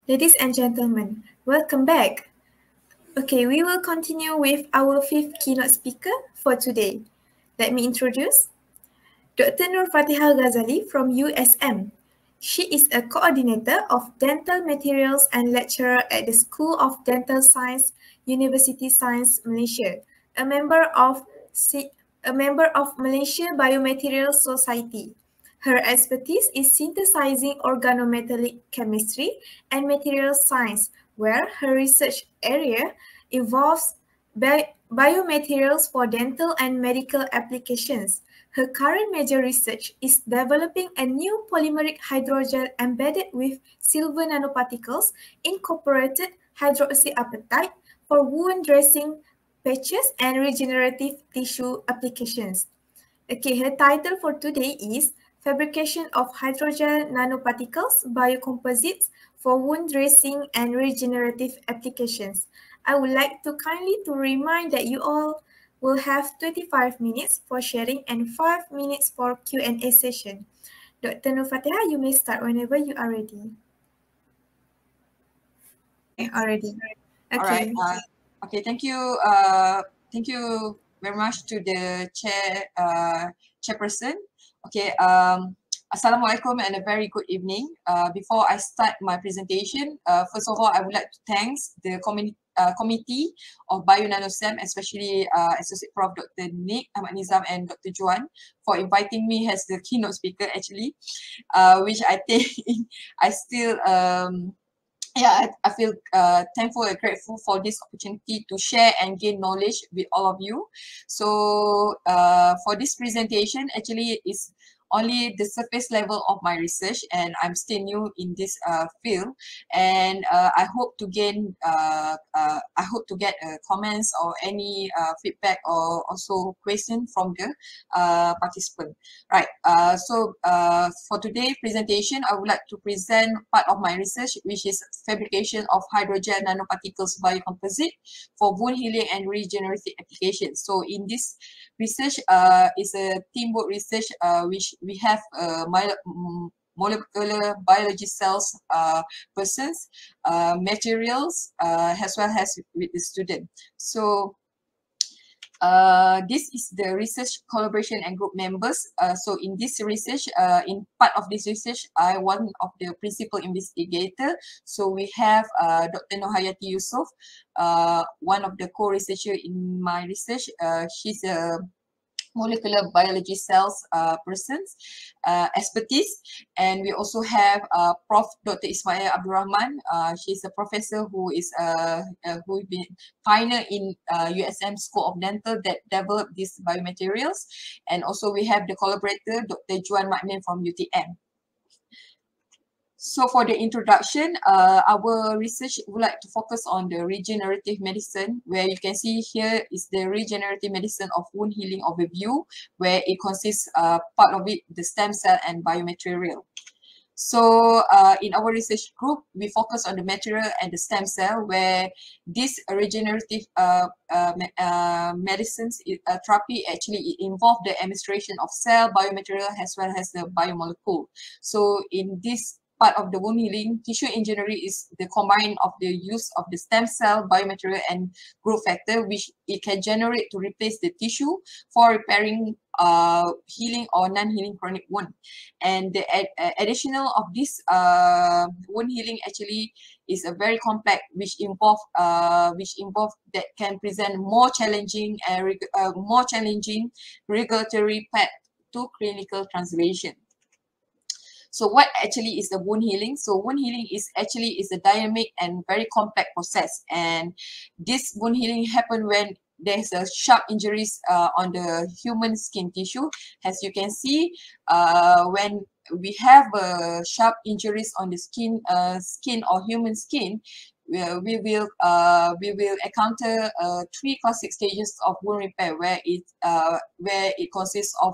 Ladies and gentlemen, welcome back. Okay, we will continue with our fifth keynote speaker for today. Let me introduce Dr. Nur Fatiha Ghazalli from USM. She is a coordinator of dental materials and lecturer at the School of Dental Science, University Science Malaysia, a member of Malaysia Biomaterials Society. Her expertise is synthesizing organometallic chemistry and materials science, where her research area involves biomaterials for dental and medical applications. Her current major research is developing a new polymeric hydrogel embedded with silver nanoparticles incorporated hydroxyapatite for wound dressing, patches, and regenerative tissue applications. Okay, her title for today is Fabrication of Hydrogel Nanoparticles, Biocomposites for Wound Dressing and Regenerative Applications. I would like to kindly remind that you all will have 25 minutes for sharing and 5 minutes for Q&A session. Dr. Nur Fatiha, you may start whenever you are ready. Already. Okay. All right. Okay. Thank you. Thank you very much to the chairperson. Okay. Assalamualaikum and a very good evening. Before I start my presentation, first of all, I would like to thank the committee of BioNanoSem, especially Associate Prof. Dr. Nick, Ahmad Nizam, and Dr. Juan for inviting me as the keynote speaker actually, which I think I still I feel thankful and grateful for this opportunity to share and gain knowledge with all of you. So for this presentation, actually is only the surface level of my research, and I'm still new in this field. And I hope to gain, comments or any feedback or also question from the participant. Right. So for today's presentation, I would like to present part of my research, which is fabrication of hydrogel nanoparticles biocomposite for wound healing and regenerative applications. So in this research is a teamwork research which we have molecular biology cells persons, materials, as well as with the student. So this is the research collaboration and group members. So in this research, in part of this research, I one of the principal investigator. So we have Dr. Nohayati Yusof, one of the co-researcher in my research. She's a molecular biology cells persons expertise, and we also have Prof. Dr. Ismail Abdul Rahman. She's a professor who is who been pioneer in USM School of Dental that developed these biomaterials, and also we have the collaborator Dr. Juan Makmin from UTM. So for the introduction, our research would like to focus on the regenerative medicine, where you can see here is the regenerative medicine of wound healing overview, where it consists part of it, the stem cell and biomaterial. So in our research group, we focus on the material and the stem cell, where this regenerative medicines therapy actually involve the administration of cell biomaterial as well as the biomolecule. So in this part of the wound healing, tissue engineering is the combine of the use of the stem cell, biomaterial, and growth factor, which it can generate to replace the tissue for repairing healing or non-healing chronic wound. And the additional of this wound healing actually is a very complex, which involve that can present more challenging regulatory path to clinical translation. So what actually is the wound healing? So wound healing is a dynamic and very complex process. And this wound healing happen when there's a sharp injuries on the human skin tissue. As you can see, when we have sharp injuries on the skin or human skin, we will encounter 3 classic stages of wound repair, where it consists of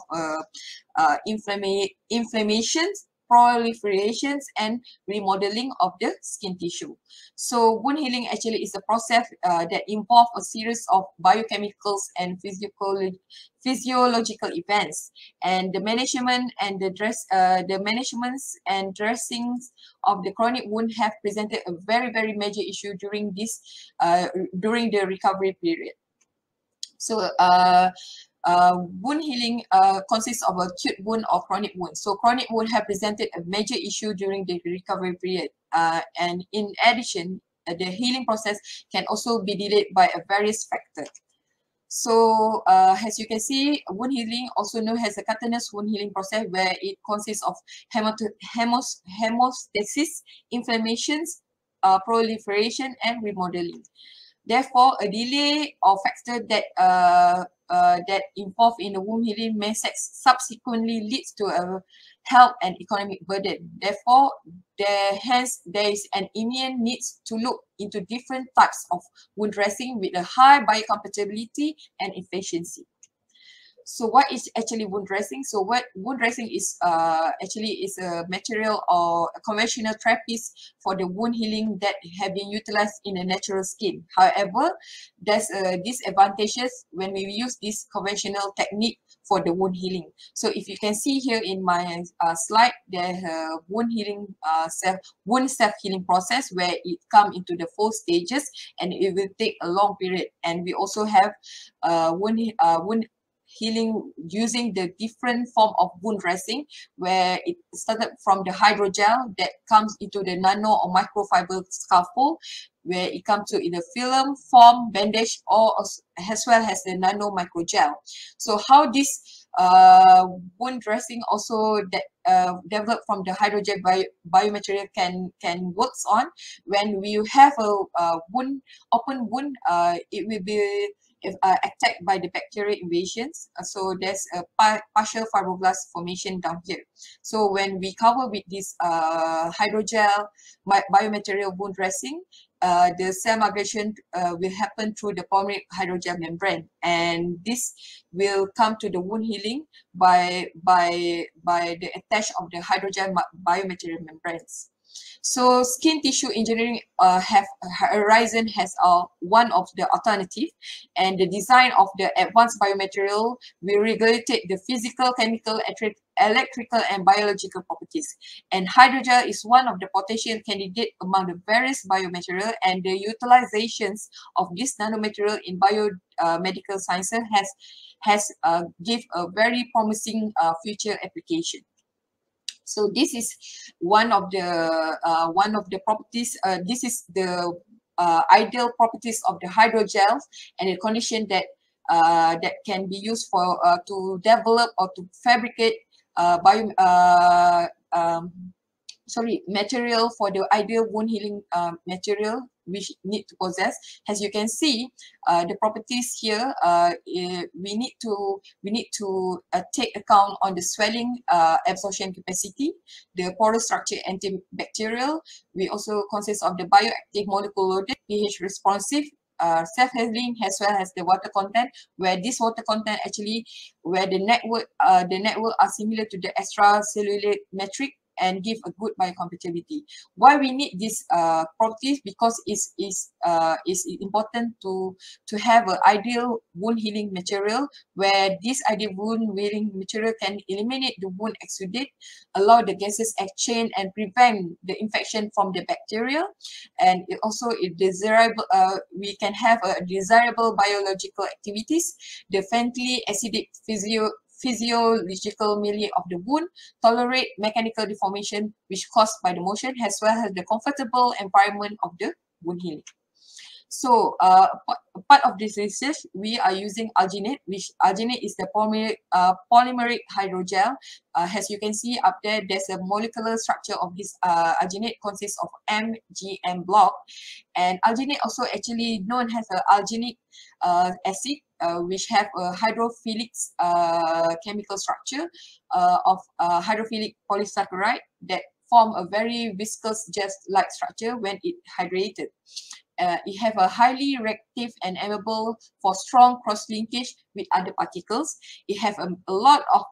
inflammation, proliferations and remodeling of the skin tissue. So wound healing actually is a process that involves a series of biochemicals and physiological events, and the management and the managements and dressings of the chronic wound have presented a very major issue during this during the recovery period. So wound healing consists of acute wound or chronic wound. So chronic wound have presented a major issue during the recovery period, and in addition, the healing process can also be delayed by a various factors. So as you can see, wound healing, also known as a cutaneous wound healing process, where it consists of hemostasis, inflammations, proliferation, and remodeling. Therefore, a delay or factor that involved in the wound healing may subsequently leads to a health and economic burden. Therefore, there is an immediate need to look into different types of wound dressing with a high biocompatibility and efficiency. So what is actually wound dressing? So what wound dressing is actually is a material or a conventional therapies for the wound healing that have been utilized in a natural skin. However, there's disadvantages when we use this conventional technique for the wound healing. So if you can see here in my slide, there's a wound healing wound self-healing process where it comes into the 4 stages, and it will take a long period. And we also have wound healing using the different form of wound dressing, where it started from the hydrogel that comes into the nano or microfiber scaffold, where it comes to either film, foam, bandage, or as well as the nano microgel. So how this wound dressing also that developed from the hydrogel biomaterial can works on when we have a wound, open wound, it will be attacked by the bacterial invasions. So there's a partial fibroblast formation down here. So when we cover with this hydrogel biomaterial wound dressing, the cell migration will happen through the polymeric hydrogel membrane, and this will come to the wound healing by the attach of the hydrogel biomaterial membranes. So skin tissue engineering have arisen as one of the alternative, and the design of the advanced biomaterial will regulate the physical, chemical, electrical, and biological properties. And hydrogel is one of the potential candidates among the various biomaterial, and the utilizations of this nanomaterial in biomedical sciences has give a very promising future application. So this is one of the properties. This is the ideal properties of the hydrogels, and the condition that that can be used for to develop or to fabricate material for the ideal wound healing material which need to possess. As you can see, the properties here, we need to take account on the swelling absorption capacity, the porous structure, antibacterial. We also consist of the bioactive molecule loaded, pH responsive, self-healing, as well as the water content, where this water content actually, where the network are similar to the extracellular metric and give a good biocompatibility. Why we need these properties? Because it's important to have an ideal wound healing material, where this ideal wound healing material can eliminate the wound exudate, allow the gases exchange, and prevent the infection from the bacteria. And it also is desirable. We can have a desirable biological activities, the faintly acidic physiological milieu of the wound, tolerate mechanical deformation which caused by the motion, as well as the comfortable environment of the wound healing. So part of this research, we are using Alginate, which Alginate is the polymeric hydrogel. As you can see up there, there's a molecular structure of this Alginate consists of MGM block, and Alginate also actually known as alginic acid, which have a hydrophilic chemical structure of hydrophilic polysaccharide that form a very viscous gel-like structure when it hydrated. it have a highly reactive and amenable for strong cross-linkage with other particles. It have a lot of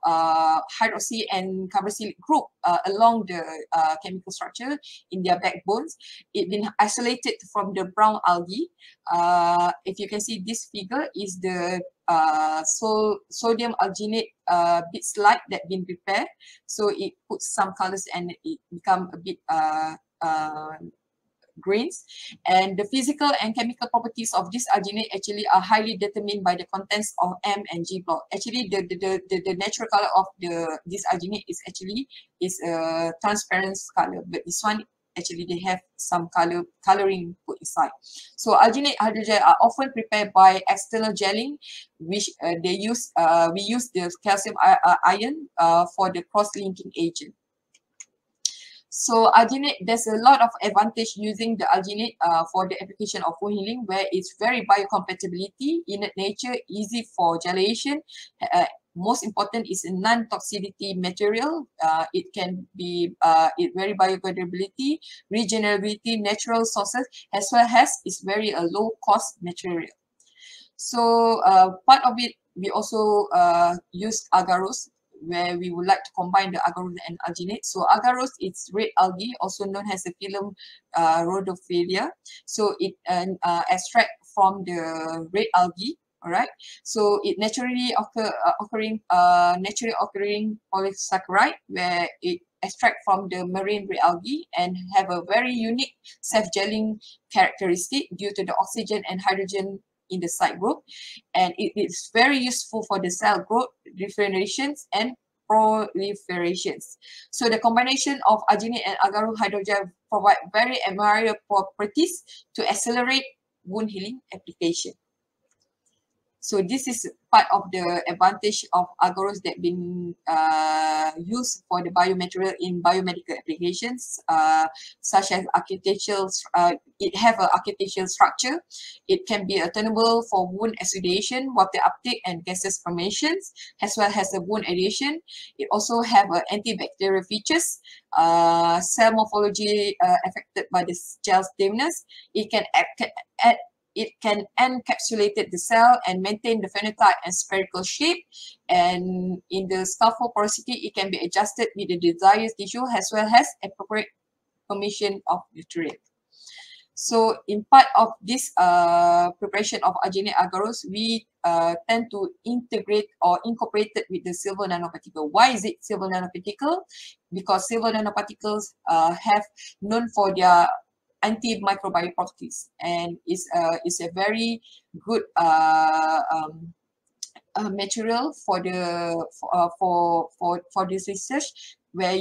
hydroxy and carboxylic group along the chemical structure in their backbones. It been isolated from the brown algae. If you can see, this figure is the sodium alginate bit slide that been prepared. So it puts some colors and it become a bit grains, and the physical and chemical properties of this alginate actually are highly determined by the contents of M and G block. Actually, the natural color of this alginate is actually a transparent color, but this one actually they have some coloring put inside. So alginate hydrogel are often prepared by external gelling, which we use the calcium ion for the cross-linking agent. So alginate, there's a lot of advantage using the alginate for the application of wound healing, where it's very biocompatibility, in nature, easy for gelation. Most important is a non-toxicity material. It can be very biodegradability, regenerability, natural sources, as well as it's very a low cost material. So part of it, we also use Agarose, where we would like to combine the Agarose and alginate. So Agarose is red algae, also known as the phylum Rhodophilia. So it extract from the red algae. All right. So it naturally occurring polysaccharide, where it extract from the marine red algae and have a very unique self-gelling characteristic due to the oxygen and hydrogen in the side group, and it is very useful for the cell growth, differentiations, and proliferations. So the combination of alginate and agarose hydrogel provide very admirable properties to accelerate wound healing application. So this is part of the advantage of Agarose that been used for the biomaterial in biomedical applications, such as architectural. It have an architectural structure. It can be tunable for wound exudation, water uptake, and gases formations, as well as a wound adhesion. It also have antibacterial features, cell morphology affected by the gel stiffness. It can encapsulate the cell and maintain the phenotype and spherical shape. And in the scaffold porosity, it can be adjusted with the desired tissue as well as appropriate permission of nutrient. So in part of this preparation of alginate agarose, we tend to integrate or incorporate it with the silver nanoparticle. Why is it silver nanoparticle? Because silver nanoparticles have known for their antimicrobial properties, and is a very good material for this research, where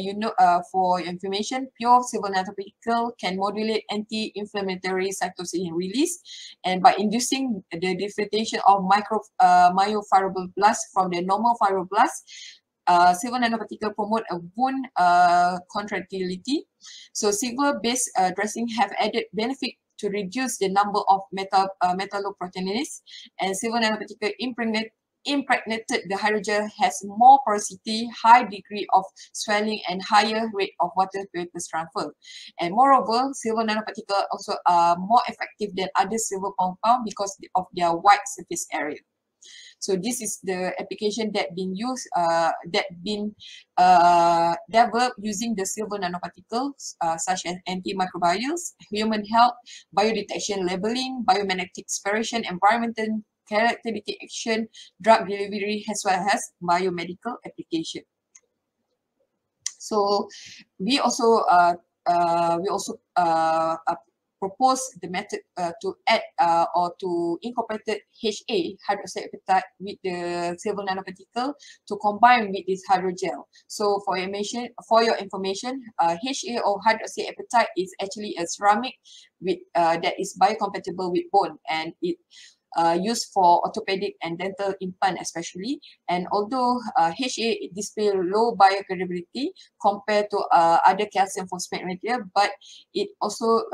for your information, pure silver nanoparticle can modulate anti-inflammatory cytokine release, and by inducing the differentiation of myofibroblasts from the normal fibroblasts, silver nanoparticle promote a wound contractility. So silver-based dressing have added benefit to reduce the number of metalloproteinases, and silver nanoparticle impregnated the hydrogel has more porosity, high degree of swelling, and higher rate of water vapor transfer. And moreover, silver nanoparticle also are more effective than other silver compound because of their wide surface area. So this is the application that been used, developed using the silver nanoparticles, such as antimicrobials, human health, biodetection labeling, biomagnetic separation, environmental characteristic action, drug delivery, as well as biomedical application. So we also propose the method to add or to incorporate HA, hydroxide apatite, with the silver nanoparticle to combine with this hydrogel. So for your information, HA or hydroxide apatite is actually a ceramic with that is biocompatible with bone, and it used for orthopedic and dental implant especially. And although HA display low biodegradability compared to other calcium phosphate material, but it also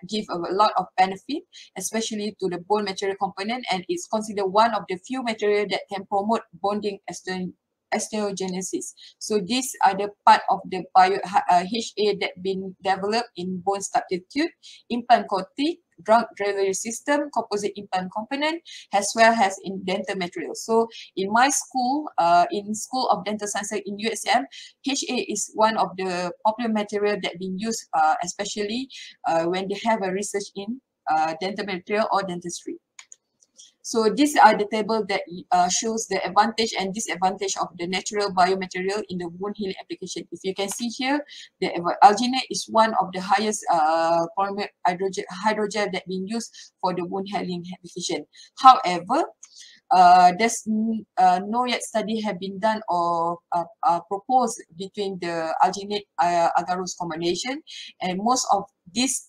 give a lot of benefit, especially to the bone material component, and it's considered one of the few material that can promote bonding osteogenesis. So these are the part of the HA that been developed in bone substitute, implant coating, drug delivery system, composite implant component, as well as in dental materials. So in my school, in School of Dental Sciences in USM, HA is one of the popular material that being used, especially when they have a research in dental material or dentistry. So these are the table that shows the advantage and disadvantage of the natural biomaterial in the wound healing application. If you can see here, the Alginate is one of the highest polymer hydrogel that being used for the wound healing application. However, there's no yet study have been done or proposed between the Alginate Agarose combination, and most of these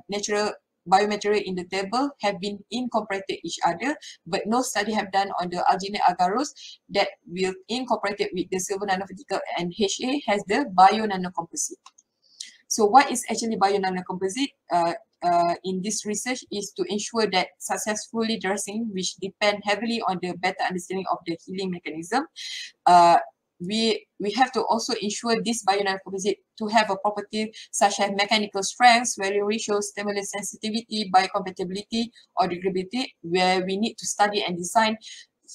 natural biomaterial in the table have been incorporated each other, but no study have done on the Alginate Agarose that will incorporate it with the silver nanoparticle, and HA has the BioNano Composite. So what is actually BioNano Composite? In this research is to ensure that successfully dressing, which depend heavily on the better understanding of the healing mechanism, we have to also ensure this BioNano Composite to have a property such as mechanical strength, value ratio, stimulus sensitivity, biocompatibility, or degradability, where we need to study and design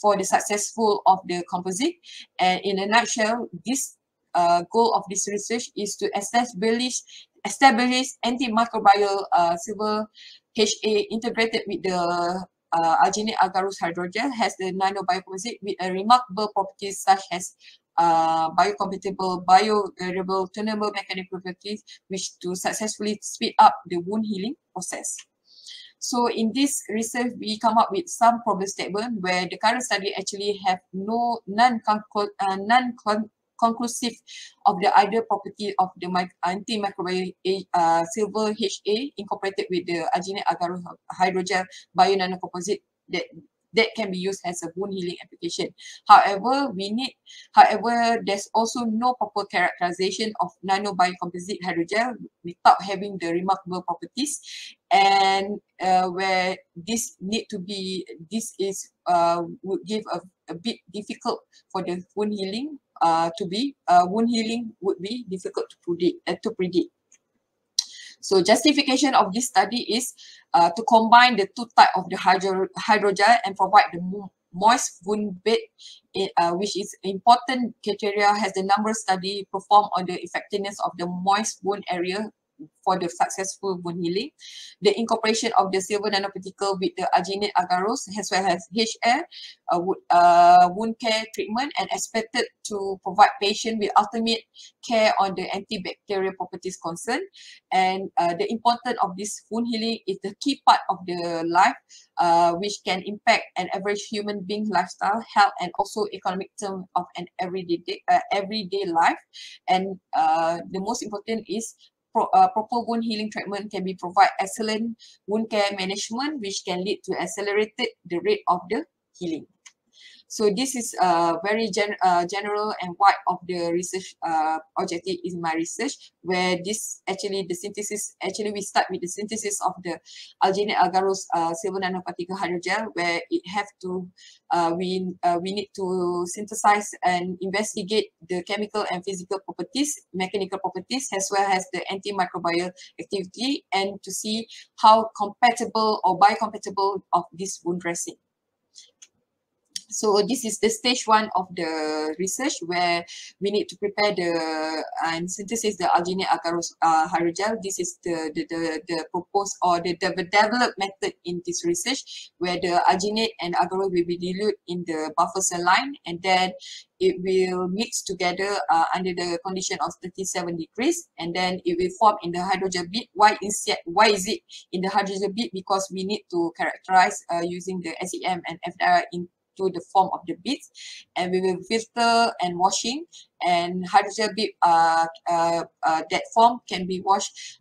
for the successful of the composite. And in a nutshell, this goal of this research is to establish antimicrobial silver HA integrated with the Alginate Agarose hydrogel, has the nano biocomposite with a remarkable properties such as biocompatible, biodegradable, tunable mechanical properties, which to successfully speed up the wound healing process. So in this research, we come up with some problem statement where the current study actually have non-conclusive of the ideal property of the antimicrobial silver HA incorporated with the Alginate Agarose hydrogel BioNano Composite that can be used as a wound healing application. However, there's also no proper characterization of nano biocomposite hydrogel without having the remarkable properties, and where this would give a bit difficult for the wound healing wound healing would be difficult to predict. So justification of this study is to combine the two types of the hydrogel and provide the moist wound bed, which is important criteria has the number study performed on the effectiveness of the moist wound area for the successful wound healing. The incorporation of the silver nanoparticle with the Alginate Agarose as well as HA wound care treatment and expected to provide patient with ultimate care on the antibacterial properties concerned. And the importance of this wound healing is the key part of the life which can impact an average human being lifestyle, health, and also economic term of an everyday life. And the most important is proper wound healing treatment can be provide excellent wound care management, which can lead to accelerated the rate of the healing. So this is very general and wide of the research objective in my research, where this actually the synthesis, we start with the synthesis of the Alginate Agarose silver nanoparticle hydrogel, where it have to, we need to synthesize and investigate the chemical and physical properties, mechanical properties, as well as the antimicrobial activity, and to see how compatible or biocompatible of this wound dressing. So this is the stage one of the research, where we need to prepare and synthesize the Alginate Agarose hydrogel. This is the proposed or the developed method in this research, where the Alginate and Agarose will be diluted in the buffer cell line, and then it will mix together under the condition of 37 degrees, and then it will form in the hydrogel bead. Why is it in the hydrogel bead? Because we need to characterize using the SEM and FDR into the form of the beads, and we will filter and washing, and hydrogel bead that form can be washed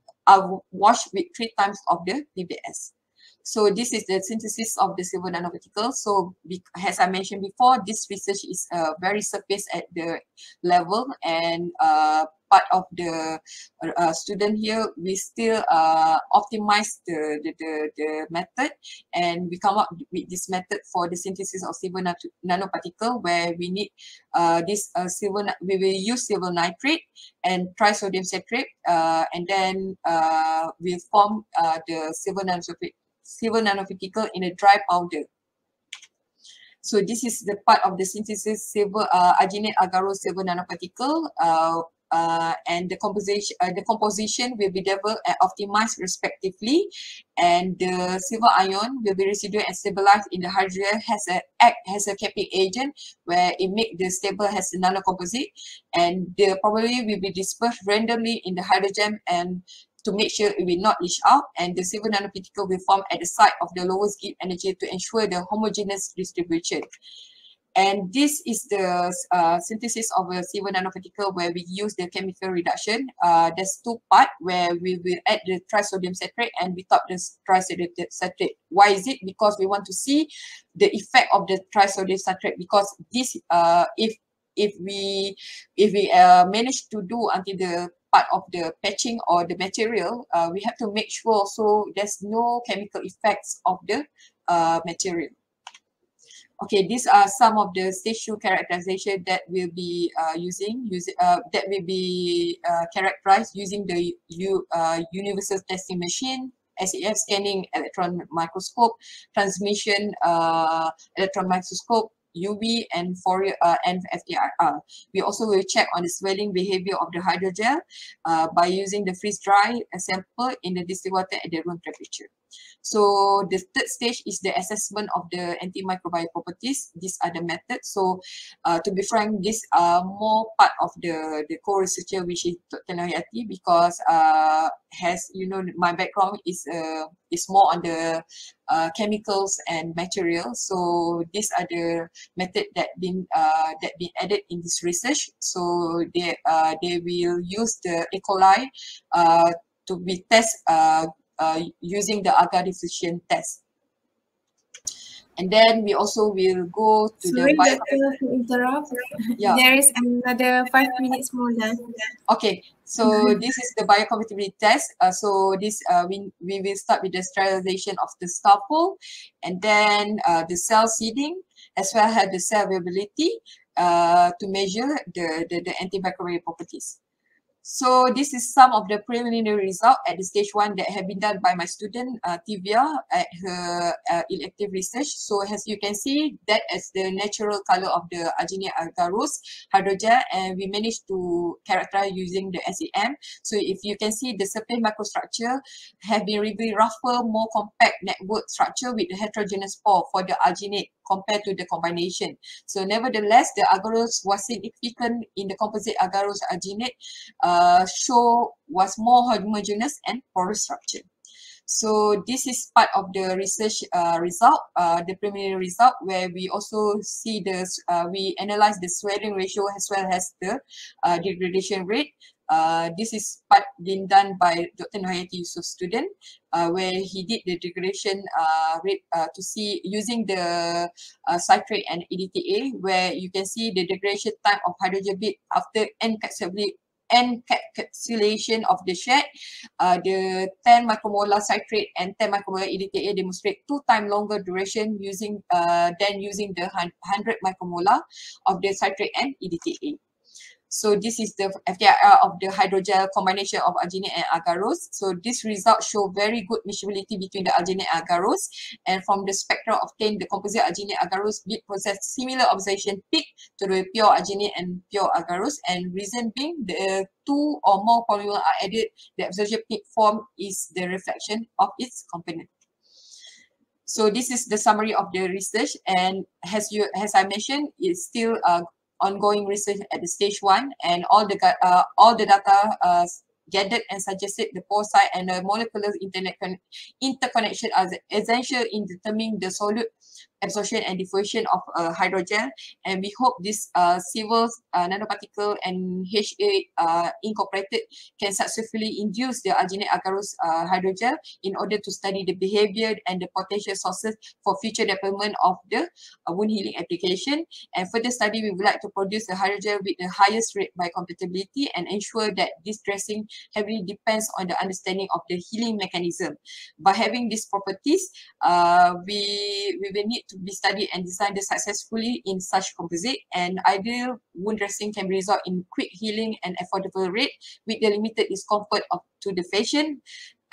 with 3 times of the PBS. So this is the synthesis of the silver nanoparticles. So as I mentioned before, this research is very surface at the level, and part of the student here, we still optimize the method, and we come up with this method for the synthesis of silver nanoparticle, where we need we will use silver nitrate and trisodium citrate, and then we'll form the silver nanoparticle in a dry powder. So this is the part of the synthesis silver Alginate Agarose silver nanoparticle, and the composition will be developed and optimized respectively, and the silver ion will be residual and stabilized in the hydrogel act as a capping agent, where it make the stable as a nanocomposite, and the probably will be dispersed randomly in the hydrogen and to make sure it will not leach out, and the silver nanoparticle will form at the site of the lowest Gibbs energy to ensure the homogeneous distribution. And this is the synthesis of a silver nanoparticle, where we use the chemical reduction. There's two parts where we will add the trisodium citrate and we top the trisodium citrate. Why is it? Because we want to see the effect of the trisodium citrate, because this if we manage to do until the part of the patching or the material, we have to make sure so there's no chemical effects of the material. Okay, these are some of the stage 2 characterization that will be that will be characterized using the universal testing machine, SEF scanning electron microscope, transmission electron microscope, UV, and Fourier and FTIR. We also will check on the swelling behavior of the hydrogel by using the freeze dry sample in the distilled water at the room temperature. So the third stage is the assessment of the antimicrobial properties. These are the methods. So to be frank, these are more part of the co-researcher, which is Dr. Nayati, because has, you know, my background is more on the chemicals and materials. So these are the method that been added in this research. So they will use the E. coli to be tested using the agar diffusion test. And then we also will go to Sorry, the Doctor, to interrupt. Yeah. There is another 5 minutes more left. Okay, so this is the biocompatibility test. So this we will start with the sterilization of the scaffold, and then the cell seeding, as well as the cell viability to measure the antimicrobial properties. So this is some of the preliminary result at the stage 1 that have been done by my student Tivia at her elective research. So as you can see, that is the natural color of the Alginate Agarose hydrogel, and we managed to characterize using the SEM. So if you can see, the surface microstructure have been really rougher, more compact network structure with the heterogeneous pore for the Alginate compared to the combination. So nevertheless, the Agarose was significant in the composite Agarose Alginate was more homogeneous and porous structure. So this is part of the research result, the preliminary result, where we also see we analyze the swelling ratio as well as the degradation rate. This is part been done by Dr. Nohayati Yusuf's student, where he did the degradation rate to see using the citrate and EDTA, where you can see the degradation time of hydrogel bit after encapsulation of the shed. The 10 micromolar citrate and 10 micromolar EDTA demonstrate 2 times longer duration using than using the 100 micromolar of the citrate and EDTA. So this is the FTIR of the hydrogel combination of Alginate and Agarose. So this result show very good miscibility between the Alginate and Agarose, and from the spectra obtained, the composite Alginate Agarose bit possess similar observation peak to the pure Alginate and pure Agarose, and reason being the 2 or more polymers are added, the observation peak form is the reflection of its component. So this is the summary of the research, and as I mentioned, it's still ongoing research at the stage 1, and all the data gathered and suggested the pore site and the molecular interconnection are essential in determining the solute absorption and diffusion of hydrogel, and we hope this civil nanoparticle and HA incorporated can successfully induce the Alginate Agarose hydrogel in order to study the behavior and the potential sources for future development of the wound healing application. And further study, we would like to produce a hydrogel with the highest rate biocompatibility and ensure that this dressing heavily depends on the understanding of the healing mechanism. By having these properties, we will need to be studied and designed successfully in such composite, and ideal wound dressing can result in quick healing and affordable rate with the limited discomfort to the patient,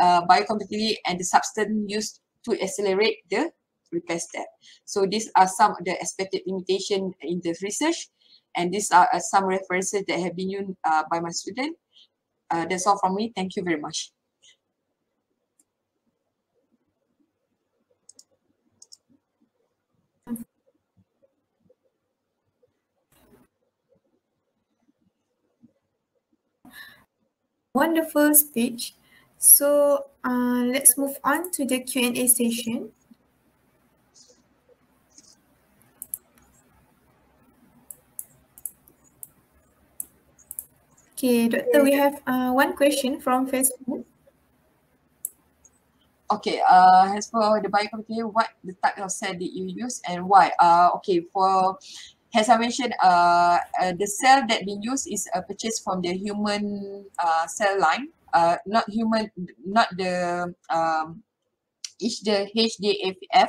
biocompatibility, and the substance used to accelerate the repair step. So these are some of the expected limitations in the research, and these are some references that have been used by my student. That's all from me. Thank you very much. Wonderful speech. So let's move on to the Q&A session. Okay, Doctor, we have one question from Facebook. Okay, as for the biocompatibility, what the type of cell did you use and why? Okay, as I mentioned, the cell that been used is purchased from the human cell line, not the HDAF,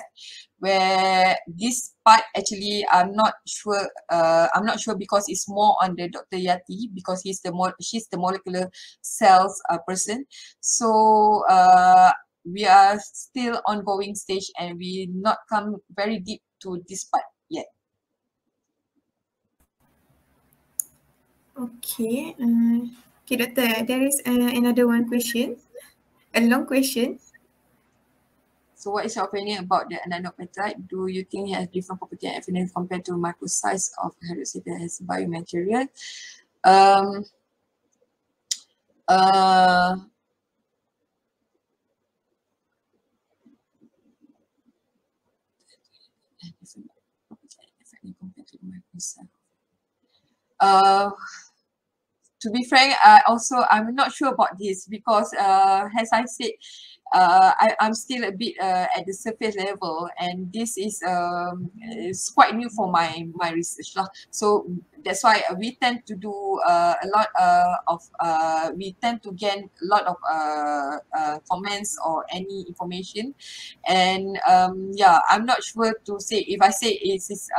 where this part actually I'm not sure because it's more on the Dr. Yati, because she's the molecular cells person. So we are still ongoing stage and we not come very deep to this part yet. Okay, okay, Doctor, there is another one question, a long question. So what is your opinion about the nanopeptide? Do you think it has different property and affinity compared to micro size of hydroxide as biomaterial? To be frank, I'm not sure about this because as I said, I'm still a bit at the surface level, and this is quite new for my research. So that's why we tend to do a lot we tend to gain a lot of comments or any information, and yeah, I'm not sure to say if I say it's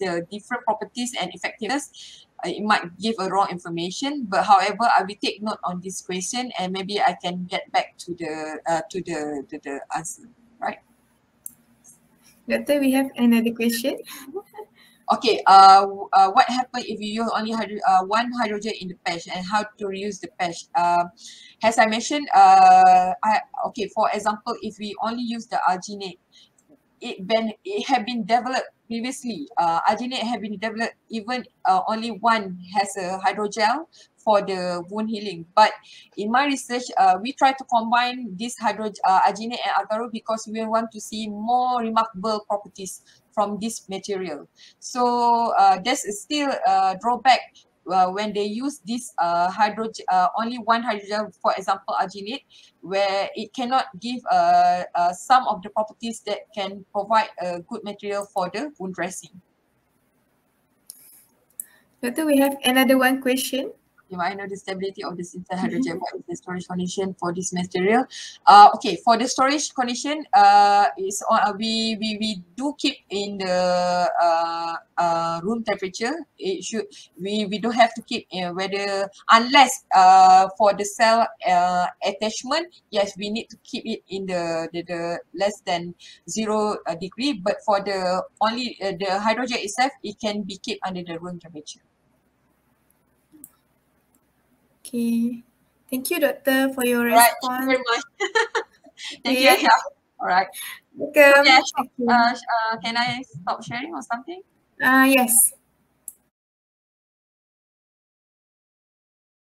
a different properties and effectiveness. It might give a wrong information, but however, I will take note on this question and maybe I can get back to the answer, right? Doctor, we have another question. Okay, what happens if you use only one hydrogen in the patch, and how to reuse the patch? As I mentioned, okay, for example, if we only use the Alginate, it had been developed previously. Alginate have been developed, even only one has a hydrogel for the wound healing. But in my research, we try to combine this Alginate and Agarose because we want to see more remarkable properties from this material. So there's still a drawback when they use this only one hydrogel, for example, Alginate, where it cannot give some of the properties that can provide a good material for the wound dressing. Doctor, we have another one question. You might know the stability of the synthetic hydrogel. What is the storage condition for this material? Okay, for the storage condition, we do keep in the room temperature. We don't have to keep whether unless for the cell attachment, yes, we need to keep it in the less than 0 degree. But for the hydrogel itself, it can be kept under the room temperature. Okay. Thank you, Doctor, for your response. Thank you very much. Thank you, Aisha. All right. Welcome. Okay, can I stop sharing or something? Yes.